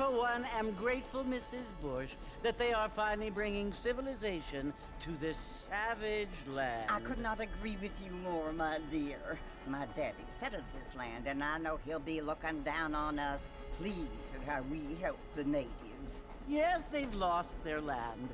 for one, am grateful, Mrs. Bush, that they are finally bringing civilization to this savage land. I could not agree with you more, my dear. My daddy settled this land, and I know he'll be looking down on us, pleased at how we help the natives. Yes, they've lost their land,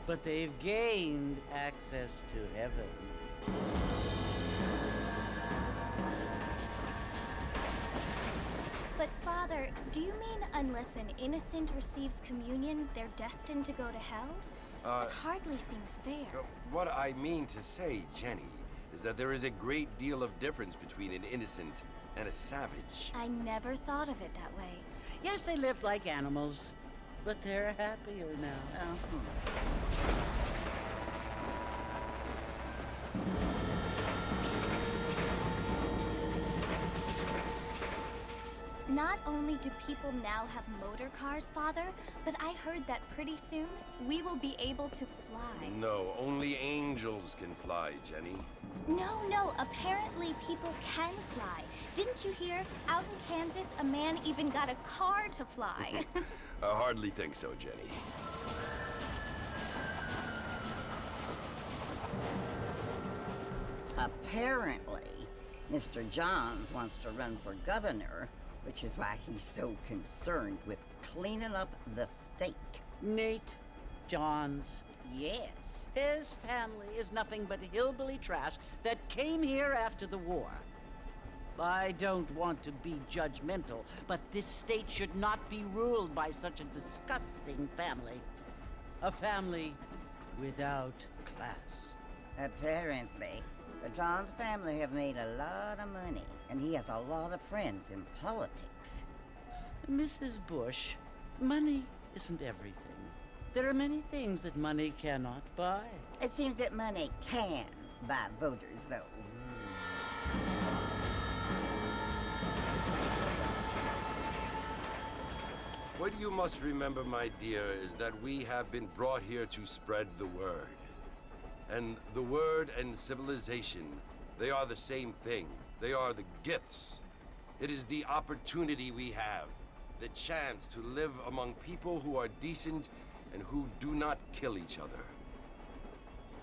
but they've gained access to heaven. But Father, do you mean unless an innocent receives communion, they're destined to go to hell? That hardly seems fair. What I mean to say, Jenny, is that there is a great deal of difference between an innocent and a savage. I never thought of it that way. Yes, they lived like animals, but they're happier now. Not only do people now have motor cars, Father, but I heard that pretty soon we will be able to fly. No, only angels can fly, Jenny. No, apparently people can fly. Didn't you hear? Out in Kansas, a man even got a car to fly. I hardly think so, Jenny. Apparently, Mr. Johns wants to run for governor, which is why he's so concerned with cleaning up the state. Nate Johns. Yes. His family is nothing but hillbilly trash that came here after the war. I don't want to be judgmental, but this state should not be ruled by such a disgusting family. A family without class. Apparently. The Johns family have made a lot of money, and he has a lot of friends in politics. Mrs. Bush, money isn't everything. There are many things that money cannot buy. It seems that money can buy voters, though. What you must remember, my dear, is that we have been brought here to spread the word. And the word and civilization, they are the same thing. They are the gifts. It is the opportunity we have, the chance to live among people who are decent and who do not kill each other,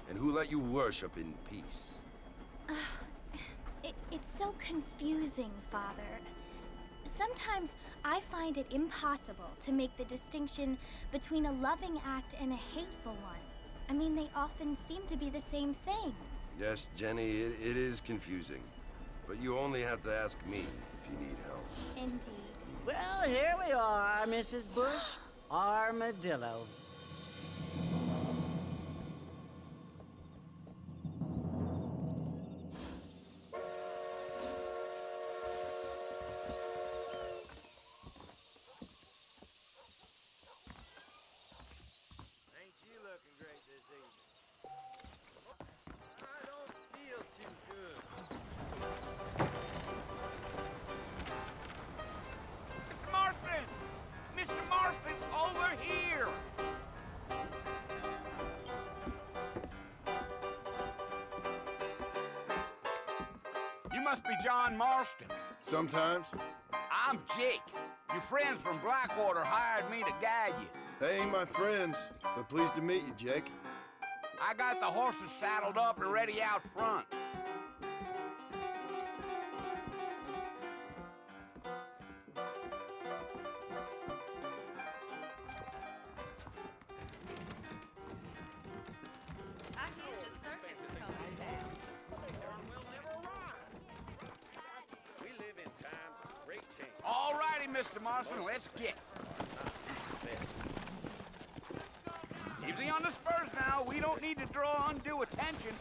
and who let you worship in peace. It's so confusing, Father. Sometimes I find it impossible to make the distinction between a loving act and a hateful one. I mean, they often seem to be the same thing. Yes, Jenny, it is confusing. But you only have to ask me if you need help. Indeed. Well, here we are, Mrs. Bush. Armadillo. Ain't you looking great this evening? I don't feel too good. Mr. Marston! Mr. Marston, over here! You must be John Marston. Sometimes. I'm Jake. Your friends from Blackwater hired me to guide you. They ain't my friends, but pleased to meet you, Jake. I got the horses saddled up and ready out front. I hear the circus is coming down. We'll never arrive. We live in times of great change. All righty, Mr. Marston, let's get. Easy on the spurs now. We don't need to draw undue attention.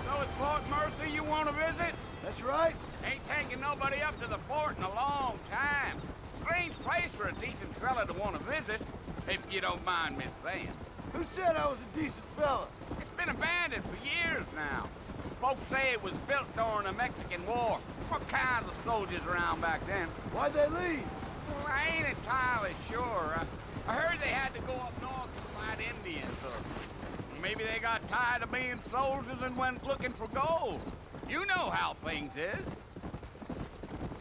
So it's Fort Mercy you want to visit? That's right. Ain't taking nobody up to the fort in a long time. Strange place for a decent fella to want to visit, if you don't mind me saying. Who said I was a decent fella? It's been abandoned for years now. Folks say it was built during the Mexican War. What kinds of soldiers around back then? Why'd they leave? Well, I ain't entirely sure. I heard they had to go up north to fight Indians, or maybe they got tired of being soldiers and went looking for gold. You know how things is.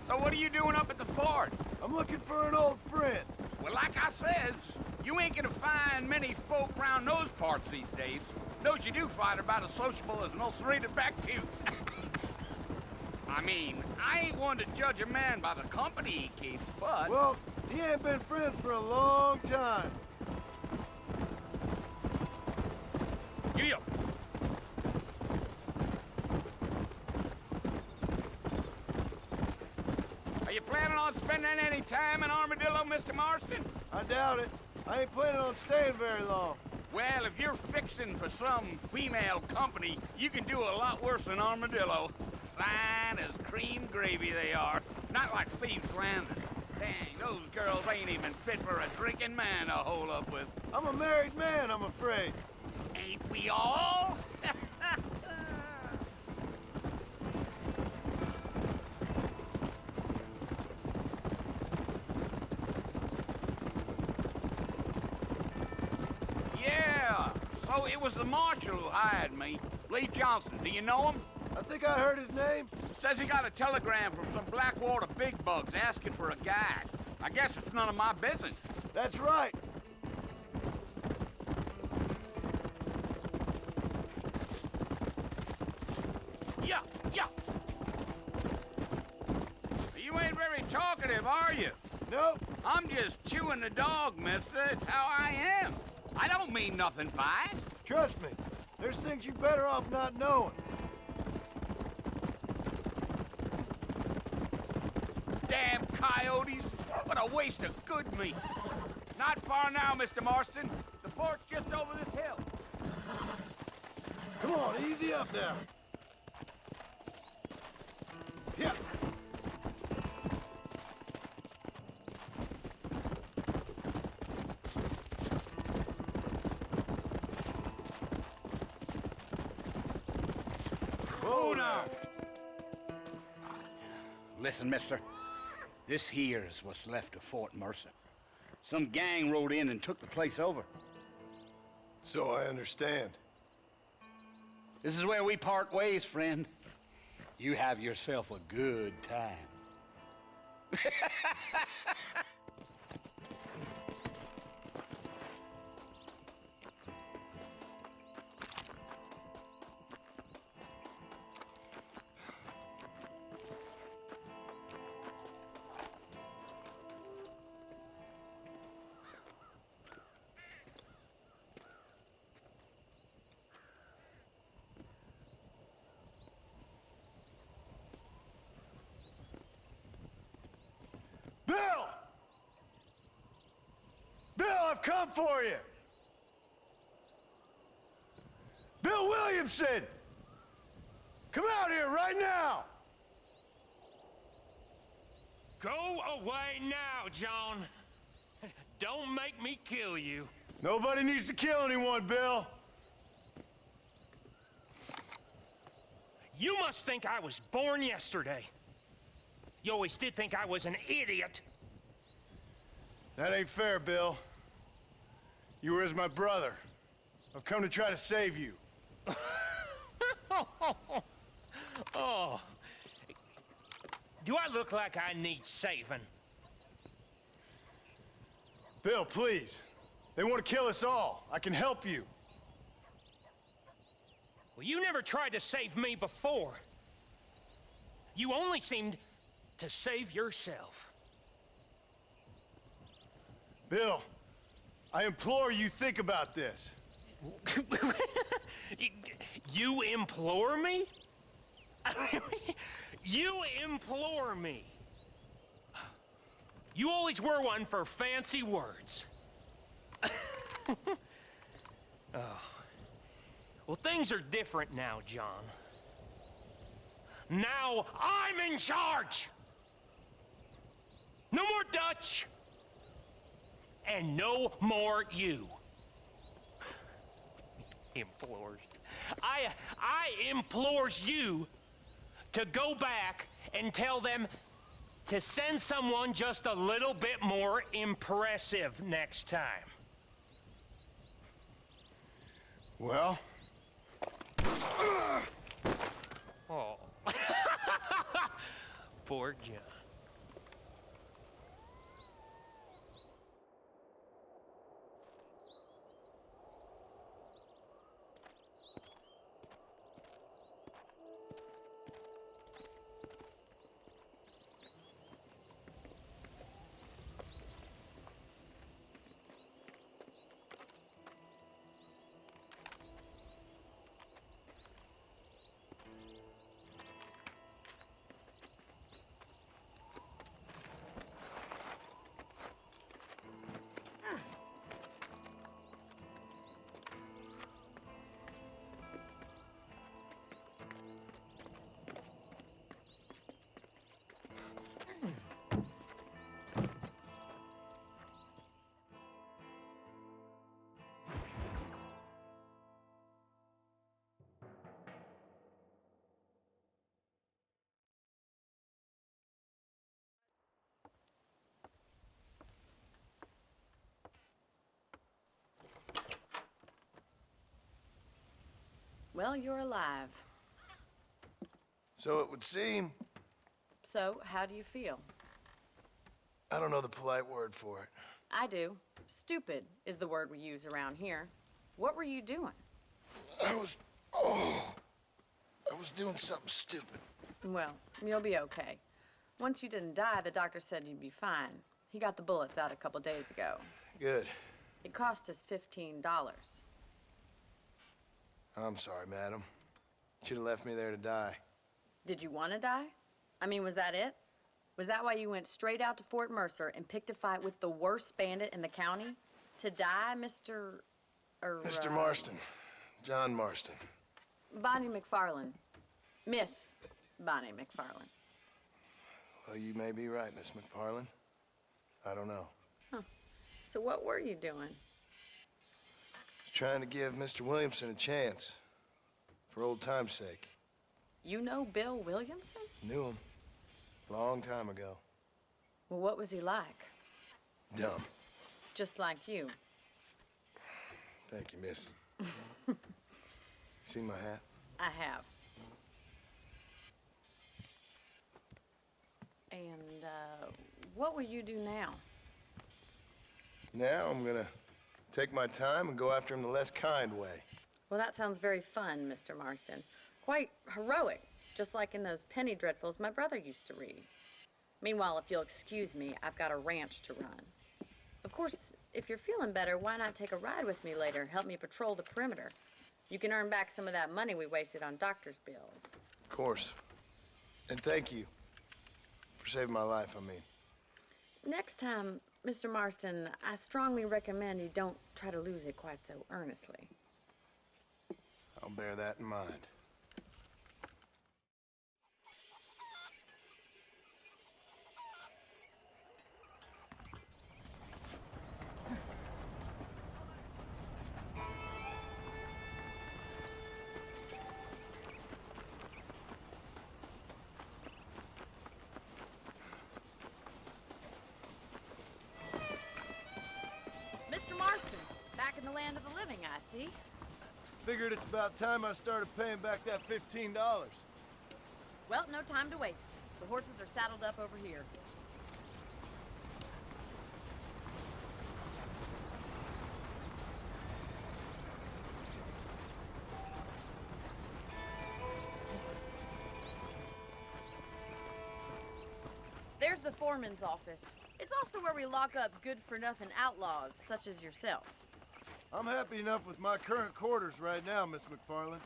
So what are you doing up at the fort? I'm looking for an old friend. Well, like I says, you ain't gonna find many folk round those parts these days. Those you do find are about as sociable as an ulcerated back tooth. I mean, I ain't one to judge a man by the company he keeps, but... Well, he ain't been friends for a long time. Giddy up. Are you planning on spending any time in Armadillo, Mr. Marston? I doubt it. I ain't planning on staying very long. Well, if you're fixing for some female company, you can do a lot worse than Armadillo. Fine as cream gravy they are. Not like Thieves Landing. Dang, those girls ain't even fit for a drinking man to hole up with. I'm a married man, I'm afraid. Ain't we all? Yeah, so it was the marshal who hired me. Lee Johnson, do you know him? I think I heard his name. Says he got a telegram from some Blackwater big bugs asking for a guide. I guess it's none of my business. That's right. Yeah, yeah. You ain't very talkative, are you? Nope. I'm just chewing the dog, mister. It's how I am. I don't mean nothing by it. Trust me. There's things you're better off not knowing. Damn coyotes. What a waste of good meat. Not far now, Mr. Marston. The fort's just over this hill. Come on, easy up now. Yeah. Whoa now. Listen, mister. This here is what's left of Fort Mercer. Some gang rode in and took the place over. So I understand. This is where we part ways, friend. You have yourself a good time. Bill! Bill, I've come for you! Bill Williamson! Come out here right now! Go away now, John. Don't make me kill you. Nobody needs to kill anyone, Bill. You must think I was born yesterday. You always did think I was an idiot. That ain't fair, Bill. You were as my brother. I've come to try to save you. Oh. Do I look like I need saving? Bill, please. They want to kill us all. I can help you. Well, you never tried to save me before. You only seemed to save yourself. Bill, I implore you think about this. You implore me? You implore me. You always were one for fancy words. Oh. Well, things are different now, John. Now I'm in charge. No more Dutch. And no more you. Implores. I implores you to go back and tell them to send someone just a little bit more impressive next time. Well? Oh. Poor John. Well, you're alive. So it would seem. So, how do you feel? I don't know the polite word for it. I do. Stupid is the word we use around here. What were you doing? I was doing something stupid. Well, you'll be okay. Once you didn't die, the doctor said you'd be fine. He got the bullets out a couple days ago. Good. It cost us $15. I'm sorry, madam. Should have left me there to die. Did you want to die? I mean, was that it? Was that why you went straight out to Fort Mercer and picked a fight with the worst bandit in the county? To die, Mr. Mr. Marston. John Marston. Bonnie McFarland. Miss Bonnie McFarland. Well, you may be right, Miss McFarland. I don't know. Huh. So what were you doing? Trying to give Mr. Williamson a chance. For old time's sake. You know Bill Williamson? Knew him. Long time ago. Well, what was he like? Dumb. Just like you. Thank you, miss. See my hat? I have. And, what will you do now? Now I'm gonna take my time and go after him the less kind way. Well, that sounds very fun, Mr. Marston. Quite heroic, just like in those penny dreadfuls my brother used to read. Meanwhile, if you'll excuse me, I've got a ranch to run. Of course, if you're feeling better, why not take a ride with me later? Help me patrol the perimeter. You can earn back some of that money we wasted on doctor's bills. Of course. And thank you for saving my life, I mean. Next time, Mr. Marston, I strongly recommend you don't try to lose it quite so earnestly. I'll bear that in mind. Mr. Marston, back in the land of the living, I see. Figured it's about time I started paying back that $15. Well, no time to waste. The horses are saddled up over here. There's the foreman's office. It's also where we lock up good-for-nothing outlaws, such as yourself. I'm happy enough with my current quarters right now, Miss McFarland.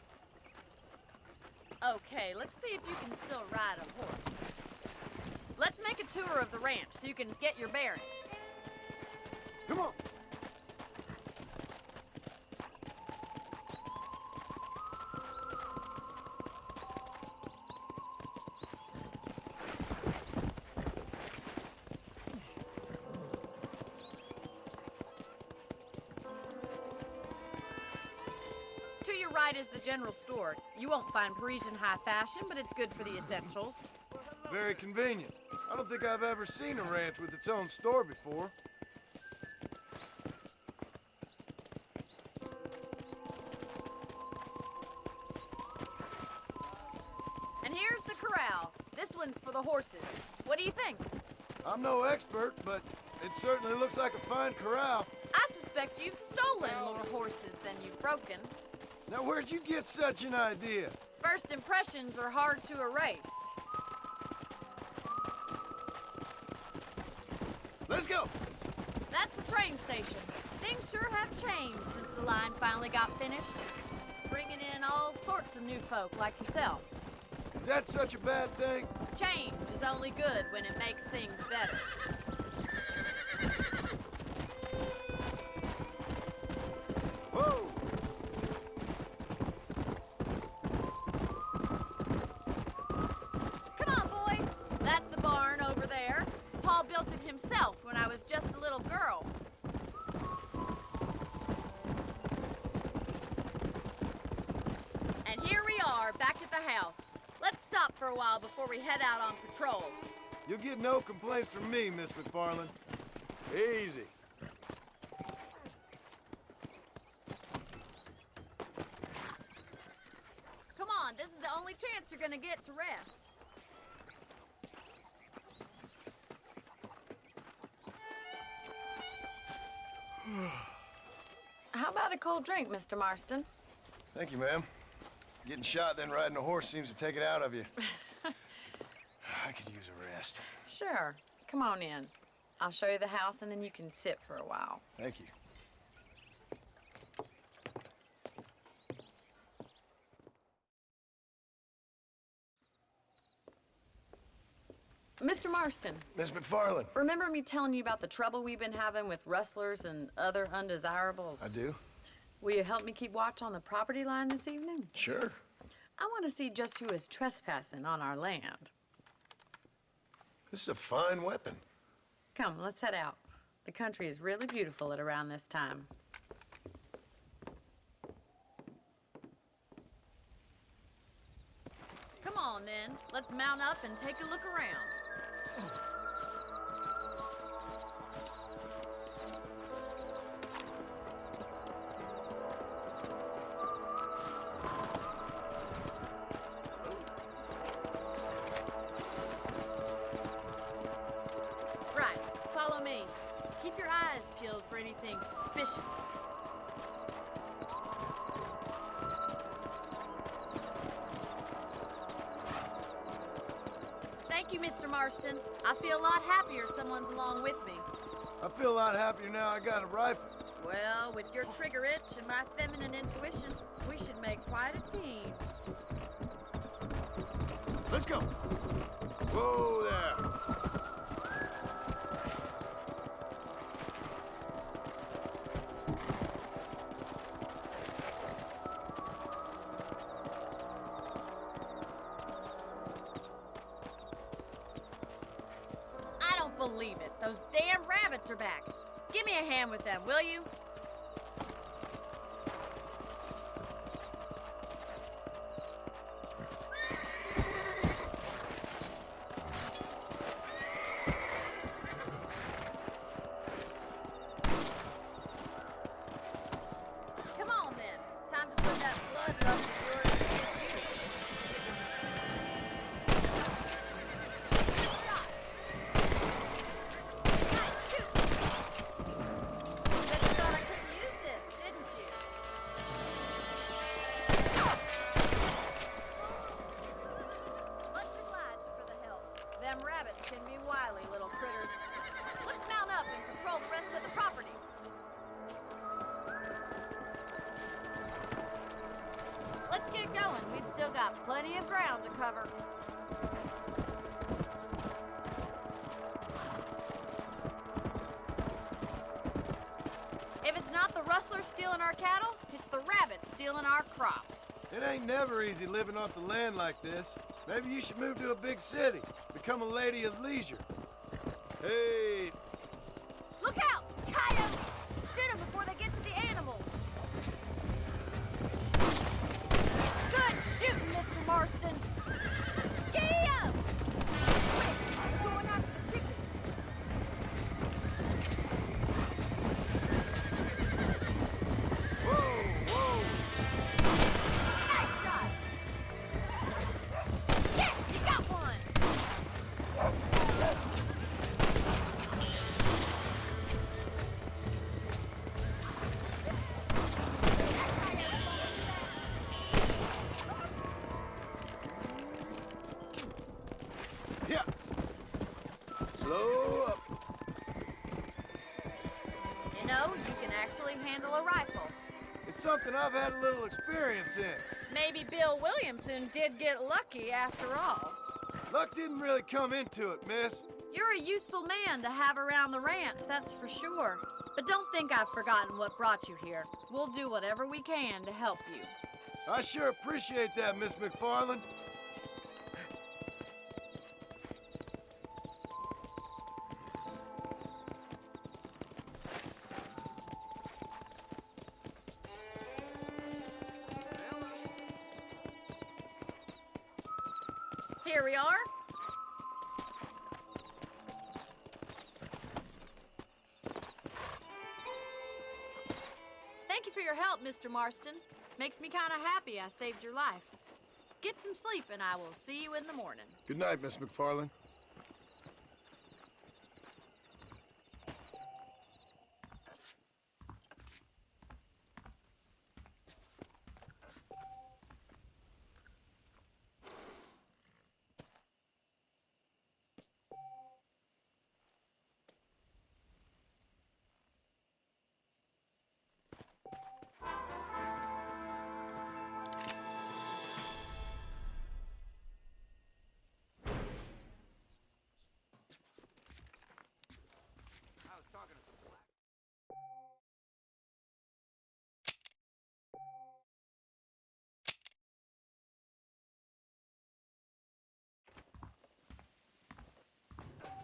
Okay, let's see if you can still ride a horse. Let's make a tour of the ranch so you can get your bearings. Come on! To your right is the general store. You won't find Parisian high fashion, but it's good for the essentials. Very convenient. I don't think I've ever seen a ranch with its own store before. And here's the corral. This one's for the horses. What do you think? I'm no expert, but it certainly looks like a fine corral. I suspect you've stolen more horses than you've broken. Now, where'd you get such an idea? First impressions are hard to erase. Let's go! That's the train station. Things sure have changed since the line finally got finished. Bringing in all sorts of new folk like yourself. Is that such a bad thing? Change is only good when it makes things better. Whoa! Come on, boys. That's the barn over there. Paul built it himself when I was just a little girl. And here we are, back at the house. Let's stop for a while before we head out on patrol. You'll get no complaints from me, Miss McFarland. Easy. Come on, this is the only chance you're gonna get to rest. How about a cold drink, Mr. Marston? Thank you, ma'am. Getting shot, then riding a horse seems to take it out of you. I could use a rest. Sure. Come on in. I'll show you the house, and then you can sit for a while. Thank you. Mr. Marston, Miss McFarland. remember me telling you about the trouble we've been having with rustlers and other undesirables? I do? Will you help me keep watch on the property line this evening? Sure. I want to see just who is trespassing on our land. This is a fine weapon. Come, let's head out. The country is really beautiful at around this time. Come on, then. Let's mount up and take a look around. Right, follow me. Keep your eyes peeled for anything suspicious. Thank you, Mr. Marston. I feel a lot happier someone's along with me. I feel a lot happier now I got a rifle. Well, with your trigger itch and my feminine intuition, we should make quite a team. Let's go. Whoa there. I don't believe it. Those damn rabbits are back. Give me a hand with them, will you? Come on, then. Time to put that blood lust of yours to good use. Good shot. Nice, shoot. Bet you thought I couldn't use this, didn't you? Much obliged for the help. Them rabbits can be wily little critters. Let's mount up and patrol the rest of the property. Let's get going. We've still got plenty of ground to cover. If it's not the rustlers stealing our cattle, it's the rabbits stealing our crops. It ain't never easy living off the land like this. Maybe you should move to a big city. Become a lady of leisure. Hey, Look out! Coyotes! Shoot them before they get to the animals. Good shooting, Mr. Marston. Gee up! Quick, I'm going after It's something I've had a little experience in. Maybe Bill Williamson did get lucky after all. Luck didn't really come into it, miss. You're a useful man to have around the ranch, that's for sure. But don't think I've forgotten what brought you here. We'll do whatever we can to help you. I sure appreciate that, Miss McFarland. Here we are. Thank you for your help, Mr. Marston. Makes me kind of happy I saved your life. Get some sleep and I will see you in the morning. Good night, Miss McFarland.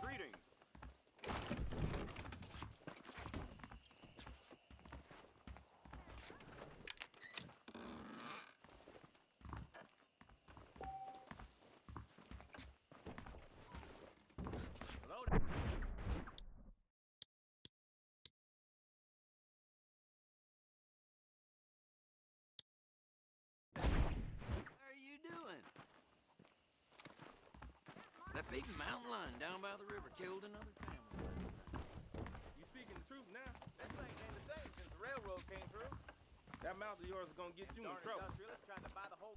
Greetings. Hello there. How are you doing? That big mountain lion down by the river killed another family. You speaking the truth now? That thing ain't the same since the railroad came through. That mouth of yours is gonna get you in trouble. Industrialist trying to buy the whole